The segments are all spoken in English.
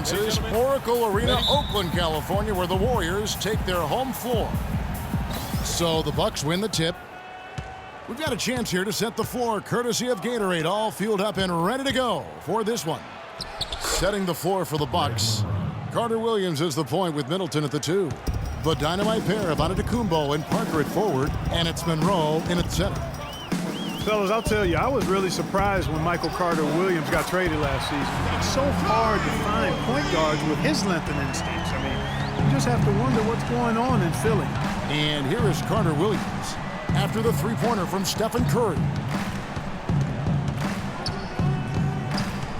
differences. Oracle Arena, Oakland, California, where the Warriors take their home floor. So the Bucks win the tip. We've got a chance here to set the floor, courtesy of Gatorade, all fueled up and ready to go for this one. Setting the floor for the Bucks. Carter Williams is the point with Middleton at the 2. The dynamite pair of Antetokounmpo and Parker at forward, and it's Monroe in at center. Fellas, I'll tell you, I was really surprised when Michael Carter Williams got traded last season. It's so hard to find point guards with his length and instincts. I mean, you just have to wonder what's going on in Philly. And here is Carter Williams after the three-pointer from Stephen Curry.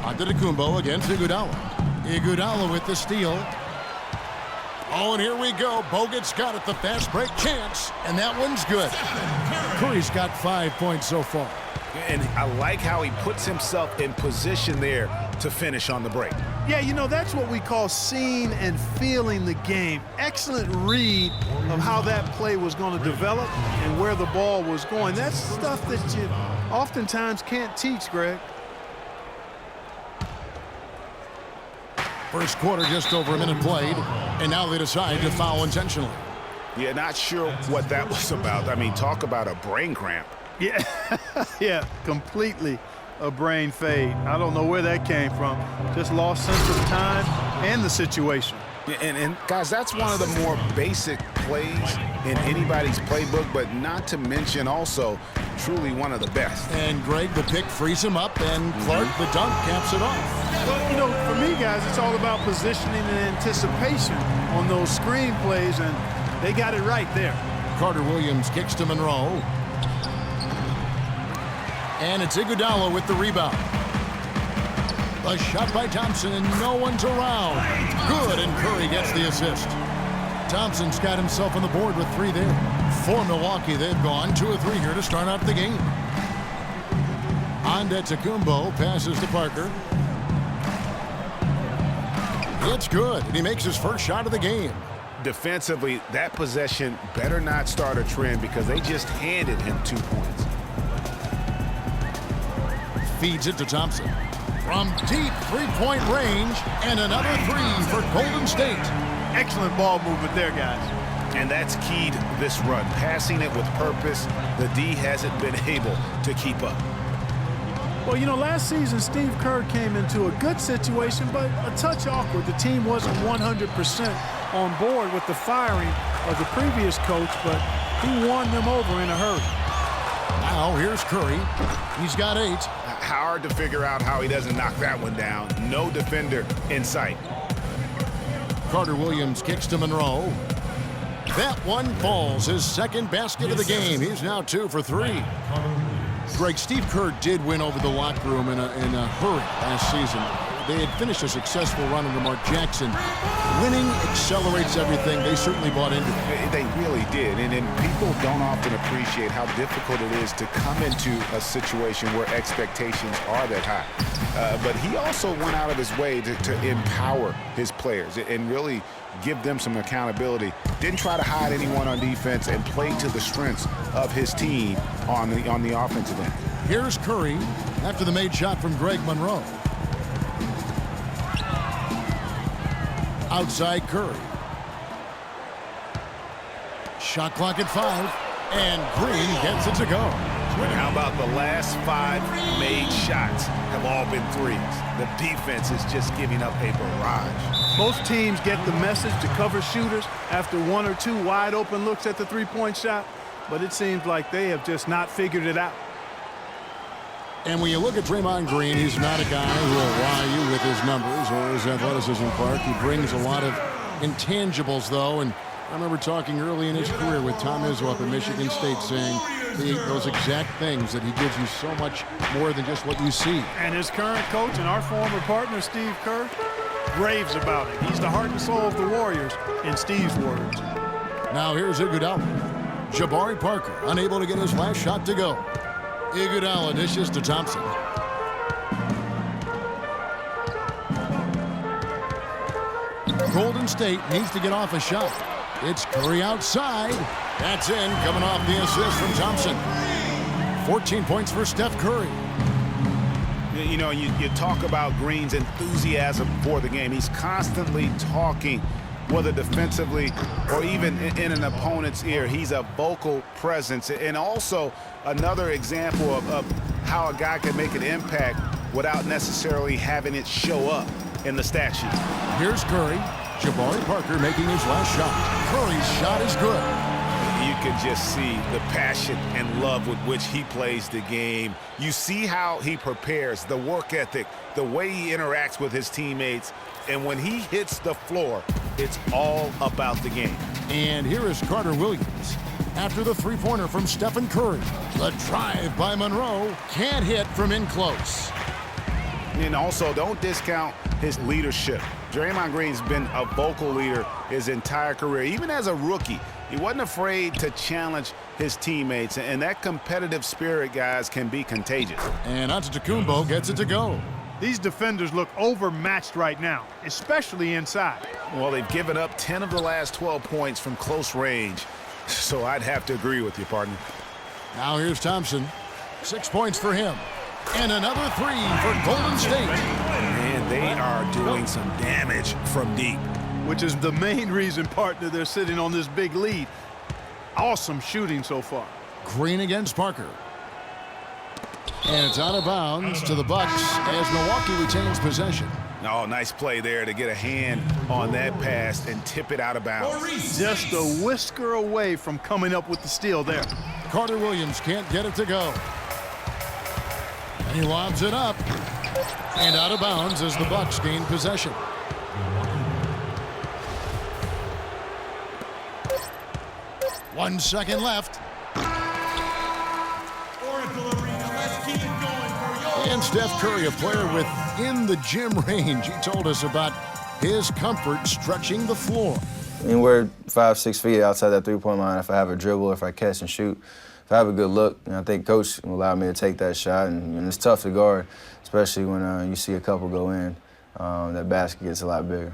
Antetokounmpo against Iguodala. Iguodala with the steal. Oh, and here we go. Bogut's got it, the fast break chance, and that one's good. Curry's got 5 points so far. And I like how he puts himself in position there to finish on the break. Yeah, you know, that's what we call seeing and feeling the game. Excellent read of how that play was going to develop and where the ball was going. That's stuff that you oftentimes can't teach, Greg. First quarter, just over a minute played, and now they decide to foul intentionally. Yeah, not sure what that was about. I mean, talk about a brain cramp. Yeah, yeah, completely a brain fade. I don't know where that came from. Just lost sense of time and the situation. And guys, that's one of the more basic plays in anybody's playbook, but not to mention also truly one of the best. And Greg, the pick frees him up, and Clark, the dunk, caps it off. Well, you know, for me, guys, it's all about positioning and anticipation on those screen plays, and they got it right there. Carter Williams kicks to Monroe. And it's Iguodala with the rebound. A shot by Thompson, and no one's around. Good, and Curry gets the assist. Thompson's got himself on the board with 3 there. For Milwaukee, they've gone 2 of 3 here to start out the game. Antetokounmpo passes to Parker. It's good, and he makes his first shot of the game. Defensively, that possession better not start a trend because they just handed him 2 points. Feeds it to Thompson. From deep three-point range, and another 3 for Golden State. Excellent ball movement there, guys. And that's keyed this run. Passing it with purpose, the D hasn't been able to keep up. Well, you know, last season, Steve Kerr came into a good situation, but a touch awkward. The team wasn't 100% on board with the firing of the previous coach, but he won them over in a hurry. Now, here's Curry. He's got 8. Hard to figure out how he doesn't knock that one down. No defender in sight. Carter Williams kicks to Monroe. That one falls. His second basket of the game. He's now 2 for 3. Greg, Steve Kerr did win over the locker room in a hurry last season. They had finished a successful run under Mark Jackson. Winning accelerates everything. They certainly bought into it. They really did. And people don't often appreciate how difficult it is to come into a situation where expectations are that high. But he also went out of his way to empower his players and really give them some accountability. Didn't try to hide anyone on defense and played to the strengths of his team on the offensive end. Here's Curry after the made shot from Greg Monroe. Outside Curry. Shot clock at 5, and Green gets it to go. And how about the last 5 made shots have all been threes? The defense is just giving up a barrage. Most teams get the message to cover shooters after 1 or 2 wide open looks at the three-point shot, but it seems like they have just not figured it out. And when you look at Draymond Green, he's not a guy who will wow you with his numbers or his athleticism, Clark. He brings a lot of intangibles, though, and I remember talking early in his career with Tom Izzo up at Michigan State saying those exact things, that he gives you so much more than just what you see. And his current coach and our former partner, Steve Kerr, raves about it. He's the heart and soul of the Warriors, in Steve's words. Now here's Iguodala. Jabari Parker unable to get his last shot to go. Iguodala dishes to Thompson. Golden State needs to get off a shot. It's Curry outside. That's in, coming off the assist from Thompson. 14 points for Steph Curry. You know, you talk about Green's enthusiasm for the game. He's constantly talking, whether defensively or even in an opponent's ear. He's a vocal presence. And also another example of how a guy can make an impact without necessarily having it show up in the stat sheet. Here's Curry. Jabari Parker making his last shot. Curry's shot is good. You can just see the passion and love with which he plays the game. You see how he prepares, the work ethic, the way he interacts with his teammates. And when he hits the floor, it's all about the game. And here is Carter Williams. After the three-pointer from Stephen Curry, the drive by Monroe can't hit from in close. And also, don't discount his leadership. Draymond Green's been a vocal leader his entire career. Even as a rookie, he wasn't afraid to challenge his teammates. And that competitive spirit, guys, can be contagious. And Antetokounmpo gets it to go. These defenders look overmatched right now, especially inside. Well, they've given up 10 of the last 12 points from close range. So I'd have to agree with you, partner. Now here's Thompson. 6 points for him. And another three for Golden State. And they are doing some damage from deep. Which is the main reason, partner, they're sitting on this big lead. Awesome shooting so far. Green against Parker. And it's out of bounds to the Bucks as Milwaukee retains possession. Oh, nice play there to get a hand on that pass and tip it out of bounds. Just a whisker away from coming up with the steal there. Carter Williams can't get it to go. And he lobs it up. And out of bounds as the Bucks gain possession. One second left. And Steph Curry, a player within the gym range. He told us about his comfort stretching the floor. I mean, we're 5-6 feet outside that three-point line. If I have a dribble, if I catch and shoot, if I have a good look, I think Coach will allow me to take that shot. And it's tough to guard, especially when you see a couple go in. That basket gets a lot bigger.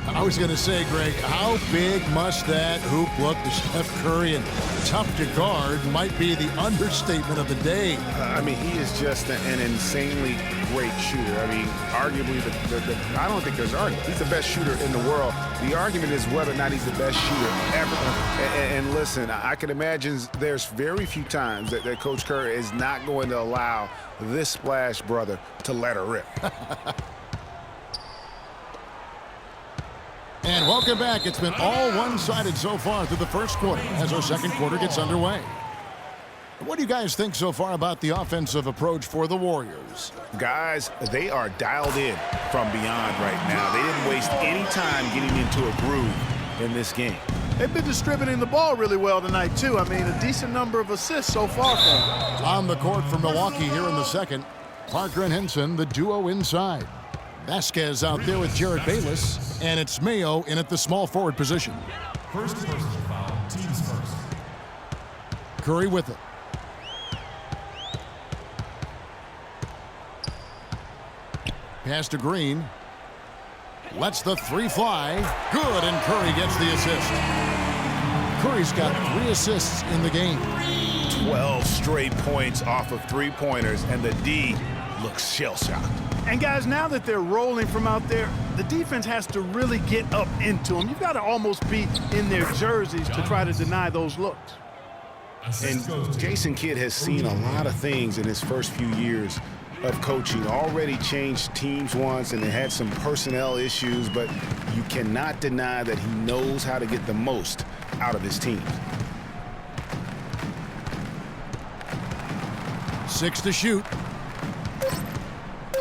I was going to say, Greg, how big must that hoop look to Steph Curry? And tough to guard might be the understatement of the day. I mean, he is just an insanely great shooter. I mean, arguably, I don't think there's an argument. He's the best shooter in the world. The argument is whether or not he's the best shooter ever. And listen, I can imagine there's very few times that Coach Curry is not going to allow this splash brother to let her rip. And welcome back. It's been all one-sided so far through the first quarter as our second quarter gets underway. What do you guys think so far about the offensive approach for the Warriors? Guys, they are dialed in from beyond right now. They didn't waste any time getting into a groove in this game. They've been distributing the ball really well tonight, too. I mean, a decent number of assists so far for them. On the court for Milwaukee here in the second, Parker and Henson, the duo inside. Vasquez out there with Jared Bayless, and it's Mayo in at the small forward position. First personal foul, teams first. Curry with it. Pass to Green. Lets the three fly. Good, and Curry gets the assist. Curry's got 3 assists in the game. 12 straight points off of three-pointers, and the D looks shell-shocked. And guys, now that they're rolling from out there, the defense has to really get up into them. You've got to almost be in their jerseys to try to deny those looks. And Jason Kidd has seen a lot of things in his first few years of coaching. Already changed teams once and they had some personnel issues, but you cannot deny that he knows how to get the most out of his team. 6 to shoot.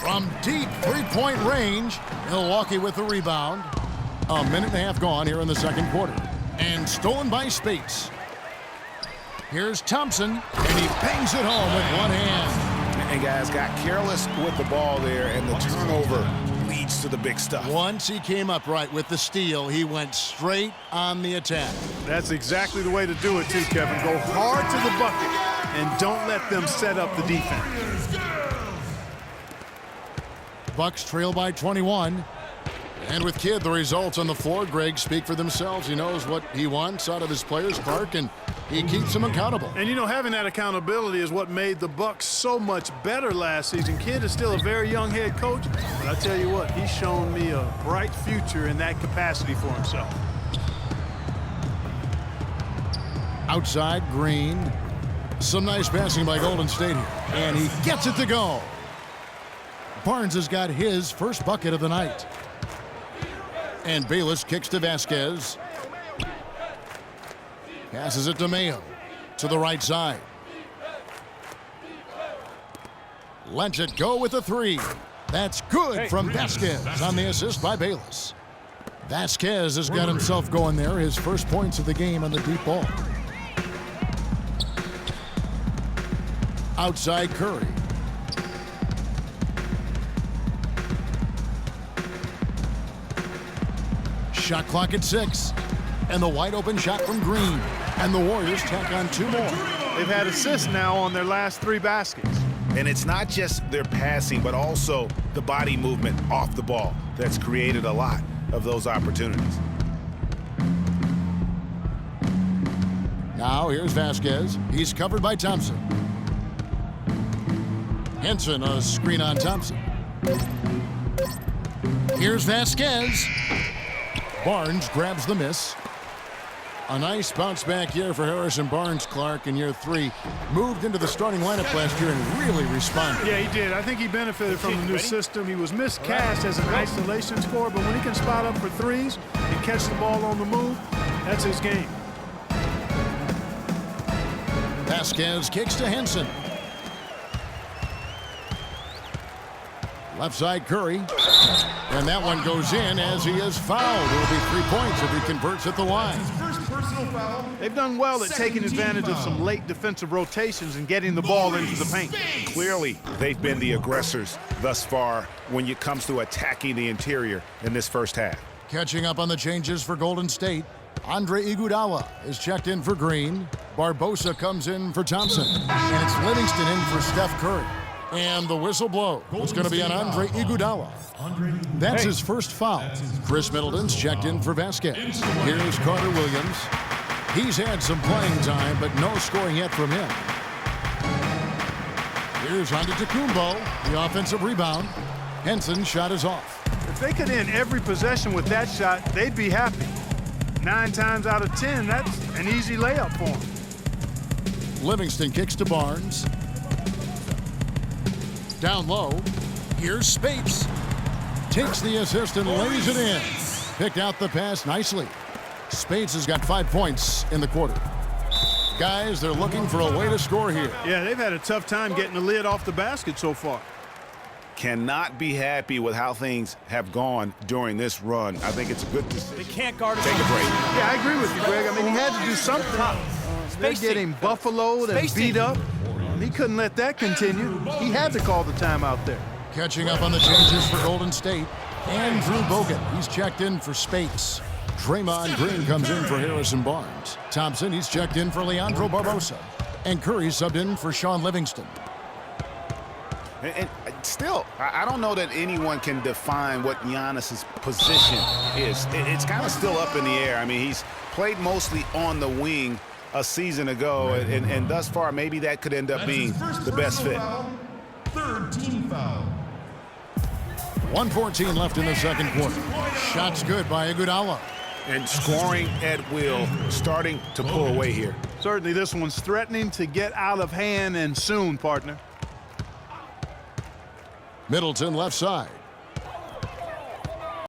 From deep three-point range, Milwaukee with the rebound. A minute and a half gone here in the second quarter. And stolen by Spates. Here's Thompson, and he bangs it home with one hand. And guys got careless with the ball there, and the turnover leads to the big stuff. Once he came up right with the steal, he went straight on the attack. That's exactly the way to do it, too, Kevin. Go hard to the bucket and don't let them set up the defense. Bucks trail by 21. And with Kidd, the results on the floor, Greg, speak for themselves. He knows what he wants out of his players. Clark and He keeps them accountable. And, you know, having that accountability is what made the Bucs so much better last season. Kidd is still a very young head coach, but I tell you what, he's shown me a bright future in that capacity for himself. Outside, Green. Some nice passing by Golden State here. And he gets it to go. Barnes has got his first bucket of the night. And Bayless kicks to Vasquez. Passes it to Mayo. To the right side. Lets it go with a three. That's good from Vasquez on the assist by Bayless. Vasquez has got himself going there. His first points of the game on the deep ball. Outside Curry. Shot clock at 6. And the wide open shot from Green. And the Warriors tack on 2 more. They've had assists now on their last 3 baskets. And it's not just their passing, but also the body movement off the ball that's created a lot of those opportunities. Now here's Vasquez. He's covered by Thompson. Henson, a screen on Thompson. Here's Vasquez. Barnes grabs the miss. A nice bounce back year for Harrison Barnes, Clark, in year 3. Moved into the starting lineup last year and really responded. Yeah, he did. I think he benefited from the new system. He was miscast as an isolation scorer, but when he can spot up for threes and catch the ball on the move, that's his game. Vasquez kicks to Henson. Left side Curry. And that one goes in as he is fouled. It will be 3 points if he converts at the line. First personal foul. They've done well at taking advantage of some late defensive rotations and getting the ball into the paint. Clearly, they've been the aggressors thus far when it comes to attacking the interior in this first half. Catching up on the changes for Golden State. Andre Iguodala is checked in for Green. Barbosa comes in for Thompson. And it's Livingston in for Steph Curry. And the whistle blow. It's going to be on Andre Iguodala. That's his first foul. Chris Middleton's checked in for Vasquez. Here's Carter Williams. He's had some playing time, but no scoring yet from him. Here's Antetokounmpo, the offensive rebound. Henson's shot is off. If they could end every possession with that shot, they'd be happy. 9 times out of 10, that's an easy layup for them. Livingston kicks to Barnes. Down low. Here's Spates. Takes the assist and lays it in. Picked out the pass nicely. Spates has got 5 points in the quarter. Guys, they're looking for a way to score here. Yeah, they've had a tough time getting the lid off the basket so far. Cannot be happy with how things have gone during this run. I think it's a good decision. They can't guard us. Take a break. Yeah, I agree with you, Greg. I mean, he had to do something. They're getting buffaloed and beat up. He couldn't let that continue. He had to call the timeout there. Catching up on the changes for Golden State. Andrew Bogut, he's checked in for Spates. Draymond Green comes in for Harrison Barnes. Thompson, he's checked in for Leandro Barbosa. And Curry subbed in for Sean Livingston. And still, I don't know that anyone can define what Giannis's position is. It's kind of still up in the air. I mean, he's played mostly on the wing a season ago, and thus far, maybe that could end up being the best fit. Third team foul. 1:14 left in the second quarter. Shots good by Iguodala. And scoring at will, starting to pull away here. Certainly this one's threatening to get out of hand, and soon, partner. Middleton left side.